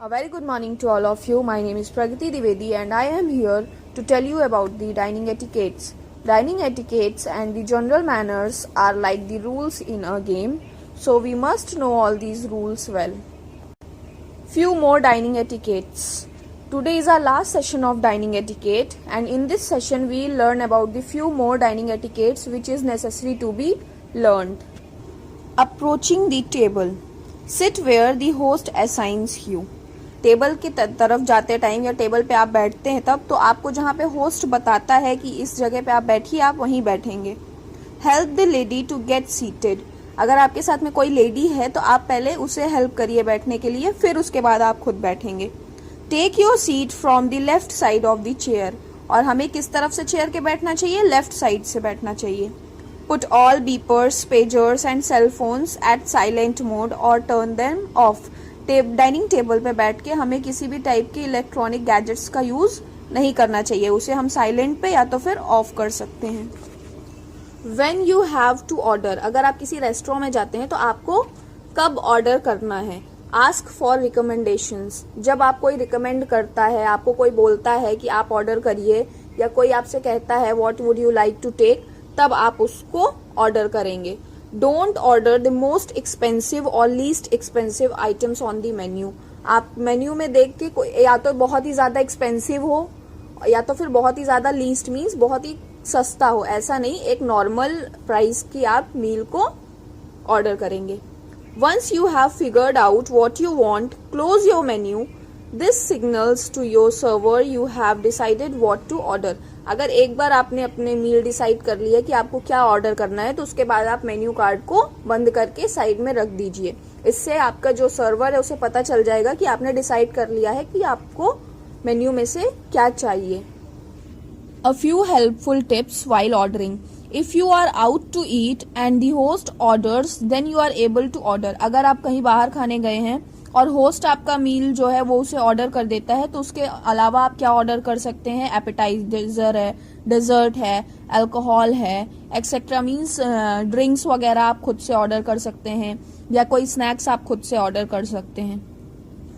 A very good morning to all of you. My name is Pragati Divedi and I am here to tell you about the dining etiquettes. Dining etiquettes and the general manners are like the rules in a game, so we must know all these rules well. Few more dining etiquettes. Today is our last session of dining etiquette, and in this session we will learn about the few more dining etiquettes which is necessary to be learned. Approaching the table. Sit where the host assigns you. Table की तरफ जाते time या table पे आप बैठते हैं तब तो आपको जहाँ पे होस्ट बताता है कि इस जगह पे आप बैठिए, आप वहीं बैठेंगे. Help the lady to get seated. अगर आपके साथ में कोई लेडी है तो आप पहले उसे हेल्प करिए बैठने के लिए, फिर उसके बाद आप खुद बैठेंगे. Take your seat from the left side of the chair. और हमें किस तरफ से चेयर के बैठना चाहिए? लेफ्ट साइड से बैठना चाहिए. Put all beepers, pagers and cell phones at silent mode और turn them off. Dining table पे बैठ के हमें किसी भी टाइप के इलेक्ट्रॉनिक गैजेट्स का यूज नहीं करना चाहिए. उसे हम साइलेंट पे या तो फिर ऑफ कर सकते हैं. When you have to order. अगर आप किसी रेस्टोरेंट में जाते हैं तो आपको कब ऑर्डर करना है? Ask for recommendations. जब आप कोई रिकमेंड करता है, आपको कोई बोलता है कि आप ऑर्डर करिए, या कोई आपसे कहता है what would you like to take, तब आप उसको ऑर्डर करेंगे. Don't order the most expensive और least expensive items on the menu. आप मेन्यू में देख के या तो बहुत ही ज्यादा एक्सपेंसिव हो या तो फिर बहुत ही ज्यादा लीस्ट मीन्स बहुत ही सस्ता हो. ऐसा नहीं, एक नॉर्मल प्राइस की आप मील को ऑर्डर करेंगे. Once you have figured out what you want, close your menu. This signals to your server you have decided what to order. अगर एक बार आपने अपने मील डिसाइड कर लिया कि आपको क्या ऑर्डर करना है, तो उसके बाद आप मेन्यू कार्ड को बंद करके साइड में रख दीजिए. इससे आपका जो सर्वर है उसे पता चल जाएगा कि आपने डिसाइड कर लिया है कि आपको मेन्यू में से क्या चाहिए. A few helpful tips while ordering. If you are out to eat and the host orders, then you are able to order. अगर आप कहीं बाहर खाने गए हैं और होस्ट आपका मील जो है वो उसे ऑर्डर कर देता है, तो उसके अलावा आप क्या ऑर्डर कर सकते हैं? एपेटाइजर है, डेजर्ट है, अल्कोहल है, एक्सेट्रा. मीन्स ड्रिंक्स वगैरह आप खुद से ऑर्डर कर सकते हैं, या कोई स्नैक्स आप खुद से ऑर्डर कर सकते हैं.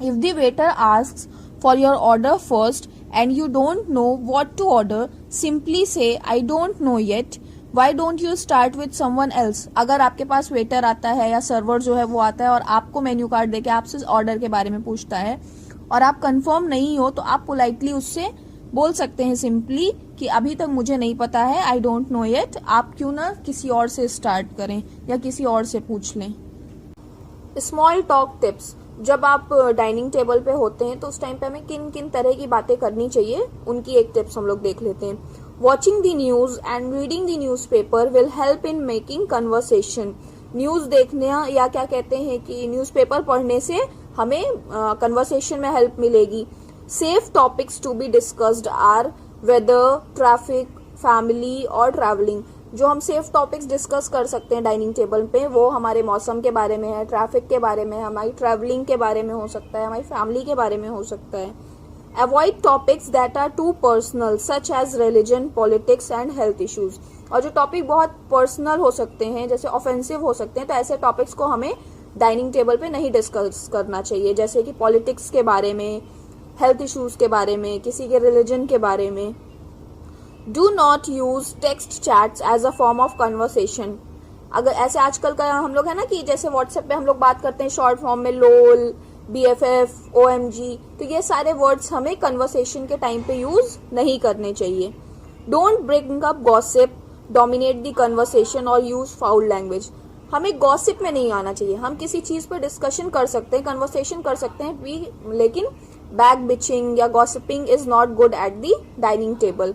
If the waiter asks for your order first and you don't know what to order, simply say I don't know yet. Why don't you start with someone else? अगर आपके पास वेटर आता है या सर्वर जो है वो आता है और आपको मेन्यू कार्ड देके आपसे ऑर्डर के बारे में पूछता है और आप कंफर्म नहीं हो, तो आप पोलाइटली उससे बोल सकते हैं सिंपली कि अभी तक मुझे नहीं पता है, आई डोंट नो येट. आप क्यों ना किसी और से स्टार्ट करें या किसी और से पूछ लें. Small talk tips. जब आप डाइनिंग टेबल पे होते हैं तो उस टाइम पे हमें किन किन तरह की बातें करनी चाहिए, उनकी एक टिप्स हम लोग देख लेते हैं. Watching the news and reading the news paper will help in making conversation. News देखने या क्या कहते हैं कि न्यूज पेपर पढ़ने से हमें कन्वर्सेशन में हेल्प मिलेगी. Safe topics to be discussed are weather, traffic, family और ट्रैवलिंग. जो हम सेफ टॉपिक्स डिस्कस कर सकते हैं डाइनिंग टेबल पे, वो हमारे मौसम के बारे में है, ट्रैफिक के बारे में है, हमारी ट्रैवलिंग के बारे में हो सकता है, हमारी फैमिली के बारे में हो सकता है. Avoid topics that are too personal such as religion, politics and health issues. और जो टॉपिक बहुत पर्सनल हो सकते हैं, जैसे ऑफेंसिव हो सकते हैं, तो ऐसे टॉपिक्स को हमें डाइनिंग टेबल पे नहीं डिस्कस करना चाहिए. जैसे कि पॉलिटिक्स के बारे में, हेल्थ इश्यूज के बारे में, किसी के रिलीजन के बारे में. Do not use text chats as a form of conversation. अगर ऐसे आजकल का हम लोग है ना कि जैसे व्हाट्सएप पे हम लोग बात करते हैं शॉर्ट फॉर्म में, लोल, BFF, OMG, तो ये सारे वर्ड्स हमें कन्वर्सेशन के टाइम पे यूज नहीं करने चाहिए. Don't bring up gossip, dominate the conversation और use foul language. हमें गॉसिप में नहीं आना चाहिए. हम किसी चीज पर डिस्कशन कर सकते हैं, कन्वर्सेशन कर सकते हैं, लेकिन बैक बिचिंग या gossiping is not good at the dining table.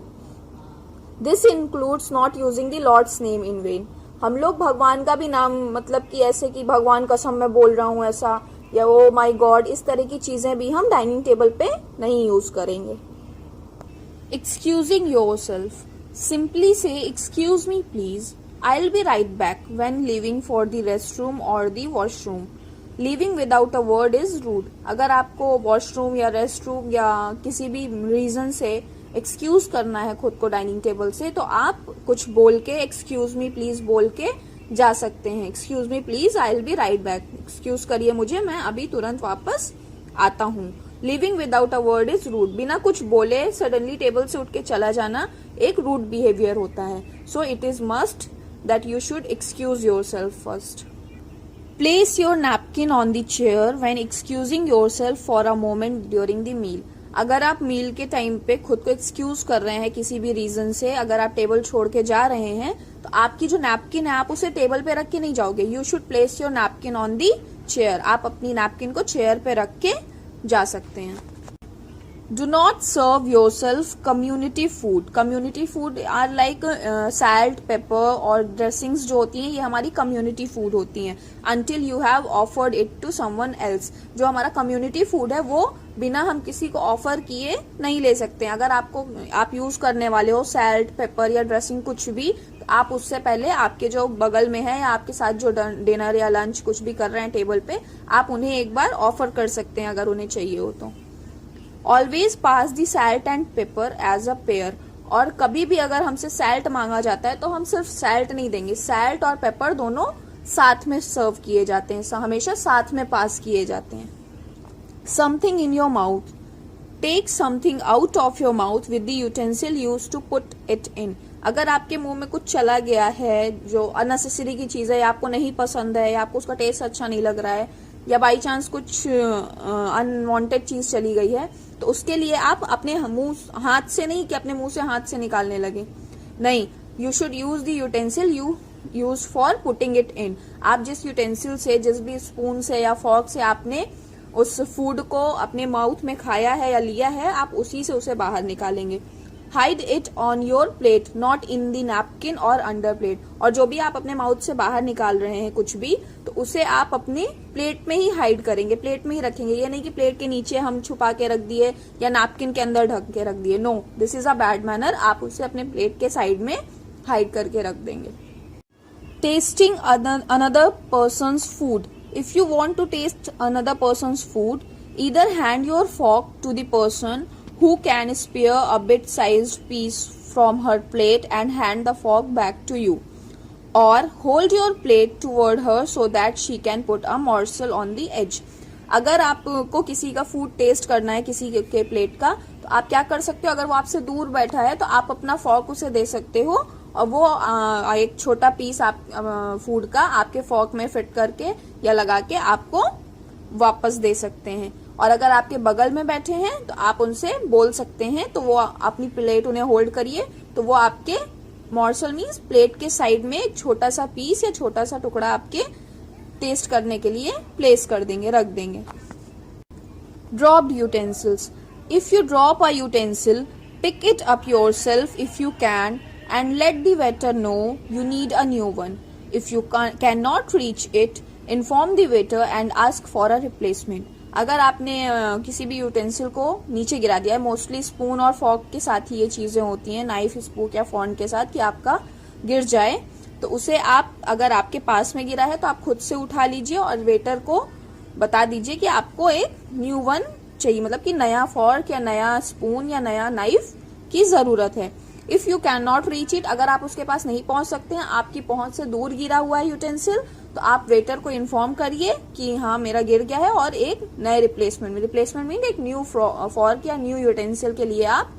This includes not using the Lord's name in vain. हम लोग भगवान का भी नाम, मतलब कि ऐसे कि भगवान कसम मैं बोल रहा हूँ ऐसा, या ओ माई गॉड, इस तरह की चीजें भी हम डाइनिंग टेबल पे नहीं यूज करेंगे. Excusing yourself. Simply say excuse me please, I will be right back when leaving for the restroom और the washroom. Leaving without a word is rude. अगर आपको वॉशरूम या रेस्टरूम या किसी भी रीजन से एक्सक्यूज करना है खुद को डाइनिंग टेबल से, तो आप कुछ बोल के एक्सक्यूज मी प्लीज बोल के जा सकते हैं. Excuse me please, I will be right back. Excuse करिए मुझे, मैं अभी तुरंत वापस आता हूँ। Living without a word is rude, बिना कुछ बोले सडनली टेबल से उठ के चला जाना एक रूड बिहेवियर होता है। So it is must that you should excuse yourself first. Place your napkin on the chair when excusing yourself for a moment during the meal. अगर आप मील के टाइम पे खुद को एक्सक्यूज कर रहे हैं किसी भी रीजन से, अगर आप टेबल छोड़ के जा रहे हैं तो आपकी जो नैपकिन है आप उसे टेबल पे रख के नहीं जाओगे। You should place your napkin on the chair, आप अपनी नैपकिन को चेयर पे रख के जा सकते हैं। Do not serve yourself community food. Community food are like salt, pepper और dressings जो होती हैं ये हमारी community food होती हैं until you have offered it to someone else. जो हमारा community food है वो बिना हम किसी को ऑफर किए नहीं ले सकते हैं। अगर आप यूज करने वाले हो सैल्ट, पेपर या ड्रेसिंग कुछ भी, तो आप उससे पहले आपके जो बगल में है या आपके साथ जो डिनर या लंच कुछ भी कर रहे हैं टेबल पे, आप उन्हें एक बार ऑफर कर सकते हैं अगर उन्हें चाहिए हो तो। Always pass the salt and pepper as a pair, और कभी भी अगर हमसे सैल्ट मांगा जाता है तो हम सिर्फ सैल्ट नहीं देंगे, सैल्ट और पेपर दोनों साथ में सर्व किए जाते हैं, हमेशा साथ में पास किए जाते हैं। Something in your mouth, take something out of your mouth with the utensil use to put it in. अगर आपके मुंह में कुछ चला गया है जो अननेसेसरी की चीज है या आपको नहीं पसंद है या आपको उसका टेस्ट अच्छा नहीं लग रहा है या बाई चांस कुछ अनवांटेड चीज चली गई है, तो उसके लिए आप अपने मुंह हाथ से नहीं कि अपने मुंह से हाथ से निकालने लगे, नहीं, you should use the utensil you use for putting it in. आप जिस यूटेंसिल से, जिस भी स्पून से या फॉर्क से आपने उस फूड को अपने माउथ में खाया है या लिया है, आप उसी से उसे बाहर निकालेंगे। Hide it on your plate not in the napkin और अंडर प्लेट, और जो भी आप अपने माउथ से बाहर निकाल रहे हैं कुछ भी, तो उसे आप अपने प्लेट में ही हाइड करेंगे, प्लेट में ही रखेंगे। ये नहीं कि प्लेट के नीचे हम छुपा के रख दिए या नैपकिन के अंदर ढक के रख दिए, no, this is a bad manner. आप उसे अपने प्लेट के साइड में हाइड करके रख देंगे। Tasting another person's food, if you want to taste another person's food, either hand your fork to the person who can spare a bit-sized piece from her plate and hand the fork back to you, or hold your plate toward her so that she can put a morsel on the edge. अगर आपको किसी का food taste करना है किसी के plate का, तो आप क्या कर सकते हो, अगर वो आपसे दूर बैठा है तो आप अपना फॉर्क उसे दे सकते हो और वो एक छोटा पीस आप फूड का आपके फॉर्क में फिट करके या लगा के आपको वापस दे सकते हैं। और अगर आपके बगल में बैठे हैं तो आप उनसे बोल सकते हैं, तो वो अपनी प्लेट उन्हें होल्ड करिए, तो वो आपके मॉर्सल मीन्स प्लेट के साइड में एक छोटा सा पीस या छोटा सा टुकड़ा आपके टेस्ट करने के लिए प्लेस कर देंगे, रख देंगे। Dropped utensils, if you drop a utensil, pick it up yourself if you can and let the waiter know you need a new one. If you cannot reach it, inform the waiter and ask for a replacement. अगर आपने किसी भी utensil को नीचे गिरा दिया है, mostly spoon और फॉर्क के साथ ही ये चीजें होती हैं, नाइफ, स्पूक या फॉर्क के साथ, कि आपका गिर जाए, तो उसे आप, अगर आपके पास में गिरा है तो आप खुद से उठा लीजिए और वेटर को बता दीजिए कि आपको एक न्यू वन चाहिए, मतलब कि नया फॉर्क या नया स्पून या नया नाइफ की जरूरत है। If you can not reach it, अगर आप उसके पास नहीं पहुंच सकते हैं, आपकी पहुंच से दूर गिरा हुआ है यूटेंसिल, तो आप वेटर को इन्फॉर्म करिए कि हाँ मेरा गिर गया है और एक नए रिप्लेसमेंट मीन एक न्यू फॉर्क या न्यू यूटेंसिल के लिए आप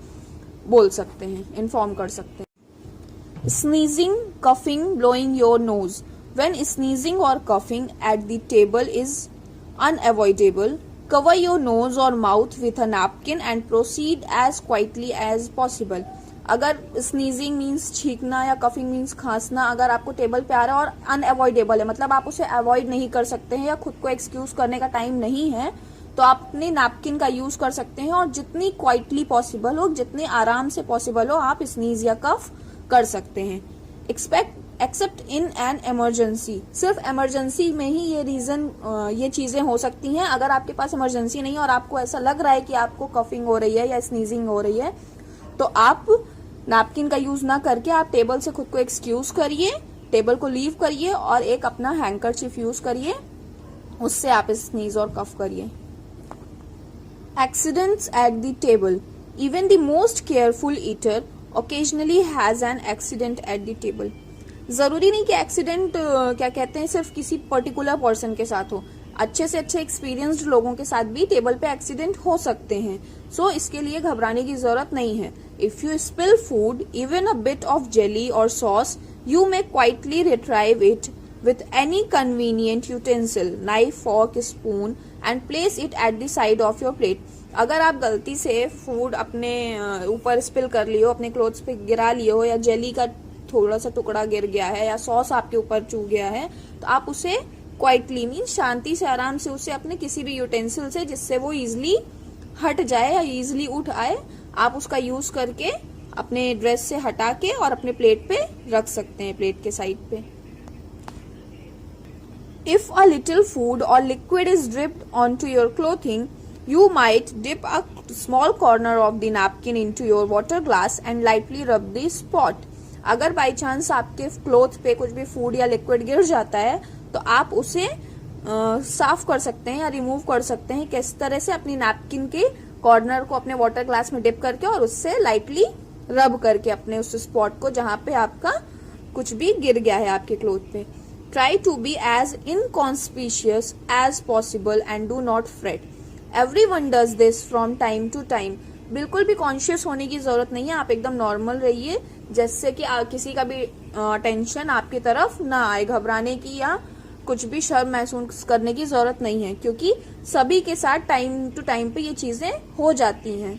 बोल सकते हैं, इन्फॉर्म कर सकते हैं। Sneezing, coughing, blowing your nose, when sneezing और coughing at the table is unavoidable, cover your nose or mouth with a napkin and proceed as quietly as possible. अगर स्नीजिंग मीन्स छींकना या कफिंग मीन्स खांसना अगर आपको table पे आ रहा है और unavoidable है, मतलब आप उसे अवॉइड नहीं कर सकते हैं या खुद को एक्सक्यूज करने का टाइम नहीं है, तो आप अपने नैपकिन का यूज कर सकते हैं और जितनी क्वाइटली पॉसिबल हो, जितने आराम से पॉसिबल हो, आप स्नीज या कफ कर सकते हैं। एक्सेप्ट इन एन इमरजेंसी, सिर्फ इमरजेंसी में ही ये चीजें हो सकती हैं। अगर आपके पास इमरजेंसी नहीं और आपको ऐसा लग रहा है कि आपको कफिंग हो रही है या स्नीजिंग हो रही है, तो आप नैपकिन का यूज ना करके आप टेबल से खुद को एक्सक्यूज करिए, टेबल को लीव करिए और एक अपना हैंकरचीफ यूज करिए, उससे आप स्नीज और कफ करिए। Accidents eight the table, even the most careful eater occasionally has an accident at the table. जरूरी नहीं कि एक्सीडेंट क्या कहते हैं सिर्फ किसी पर्टिकुलर पर्सन के साथ हो, अच्छे से अच्छे एक्सपीरियंस्ड लोगों के साथ भी टेबल पे एक्सीडेंट हो सकते हैं, सो इसके लिए घबराने की जरूरत नहीं है। If you spill food, even a bit of jelly और sauce, you may quietly retrieve it with any convenient utensil, knife, fork, spoon and place it at the side of your plate. अगर आप गलती से food अपने ऊपर spill कर लियो, अपने clothes पे गिरा लियो, या जेली का थोड़ा सा टुकड़ा गिर गया है, या सॉस आपके ऊपर चू गया है, तो आप उसे क्वाइटली मीन शांति से आराम से उसे अपने किसी भी यूटेंसिल से, जिससे वो इजिली हट जाए या इजिली उठ आए, आप उसका यूज करके अपने ड्रेस से हटा के और अपने प्लेट पे रख सकते हैं, प्लेट के साइड पे। If a little food or liquid is dripped onto your clothing, you might dip a small corner of the napkin into your water glass and lightly rub the spot. अगर by chance आपके cloth पे कुछ भी food या liquid गिर जाता है, तो आप उसे साफ कर सकते हैं या रिमूव कर सकते हैं। किस तरह से? अपनी नैपकिन के कॉर्नर को अपने वाटर ग्लास में डिप करके और उससे लाइटली रब करके अपने उस स्पॉट को जहां पे आपका कुछ भी गिर गया है आपके क्लोथ पे। Try to be as inconspicuous as possible and do not fret. Everyone does this from time to time. बिल्कुल भी कॉन्शियस होने की जरूरत नहीं है, आप एकदम नॉर्मल रहिए, जिससे कि किसी का भी टेंशन आपकी तरफ ना आए, घबराने की या कुछ भी शर्म महसूस करने की जरूरत नहीं है, क्योंकि सभी के साथ टाइम टू टाइम पे ये चीजें हो जाती हैं।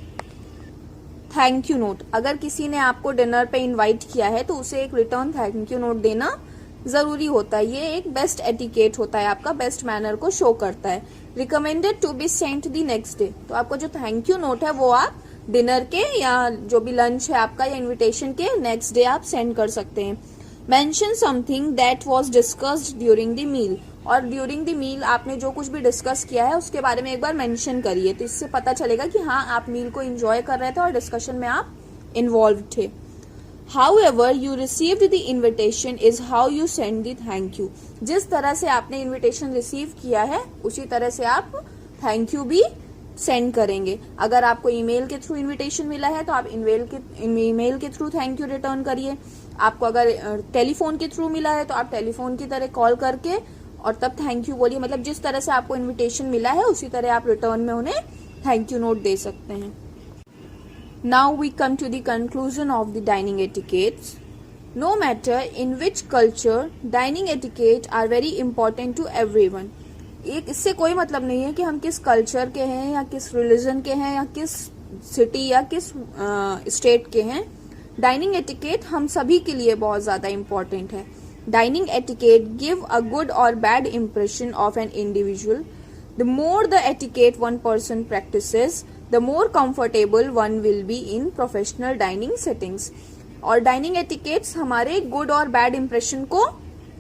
थैंक यू नोट, अगर किसी ने आपको डिनर पे इनवाइट किया है तो उसे एक रिटर्न थैंक यू नोट देना जरूरी होता है। ये एक बेस्ट एटिकेट होता है, आपका बेस्ट मैनर को शो करता है। Recommended to be sent the next day, तो आपको जो थैंक यू नोट है वो आप डिनर के या जो भी लंच है आपका या इनविटेशन के नेक्स्ट डे आप सेंड कर सकते हैं। Mention something that was discussed during the meal, और ड्यूरिंग द मील आपने जो कुछ भी डिस्कस किया है उसके बारे में एक बार मेंशन करिए, तो इससे पता चलेगा कि हाँ आप मील को एंजॉय कर रहे थे और डिस्कशन में आप इन्वॉल्व थे। However you received the invitation is how you send the thank you. जिस तरह से आपने इनविटेशन रिसीव किया है उसी तरह से आप थैंक यू भी सेंड करेंगे। अगर आपको ईमेल के थ्रू इनविटेशन मिला है तो आप ईमेल के थ्रू थैंक यू रिटर्न करिए। आपको अगर टेलीफोन के थ्रू मिला है तो आप टेलीफोन की तरह कॉल करके और तब थैंक यू बोलिए। मतलब जिस तरह से आपको इनविटेशन मिला है उसी तरह आप रिटर्न में उन्हें थैंक यू नोट दे सकते हैं। Now we come to the conclusion of the dining etiquettes. No matter in which culture, dining etiquette are very important to everyone. एक इससे कोई मतलब नहीं है कि हम किस कल्चर के हैं या किस रिलीजन के हैं या किस सिटी या किस स्टेट के हैं। डाइनिंग एटिकेट हम सभी के लिए बहुत ज्यादा इम्पोर्टेंट है। Dining etiquette give a good और bad impression of an individual. The more the etiquette one person practices, the more comfortable one will be in professional dining settings. और डाइनिंग एटिकेट्स हमारे गुड और bad impression को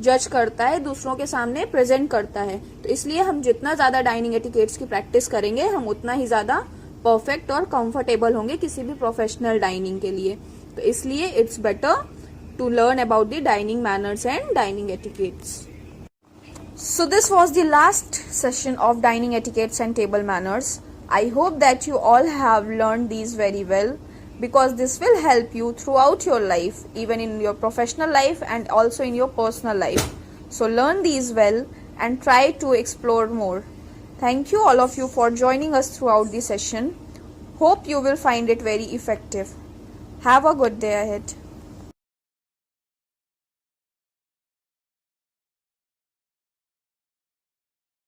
जज करता है, दूसरों के सामने प्रेजेंट करता है। तो इसलिए हम जितना ज्यादा डाइनिंग एटिकेट्स की प्रैक्टिस करेंगे हम उतना ही ज्यादा परफेक्ट और कंफर्टेबल होंगे किसी भी प्रोफेशनल डाइनिंग के लिए। तो इसलिए it's better to learn about the dining manners and dining etiquettes. So this was the last session of dining etiquettes and table manners. I hope that you all have learned these very well, because this will help you throughout your life, even in your professional life and also in your personal life. So learn these well and try to explore more. Thank you all of you for joining us throughout the session. Hope you will find it very effective. Have a good day ahead.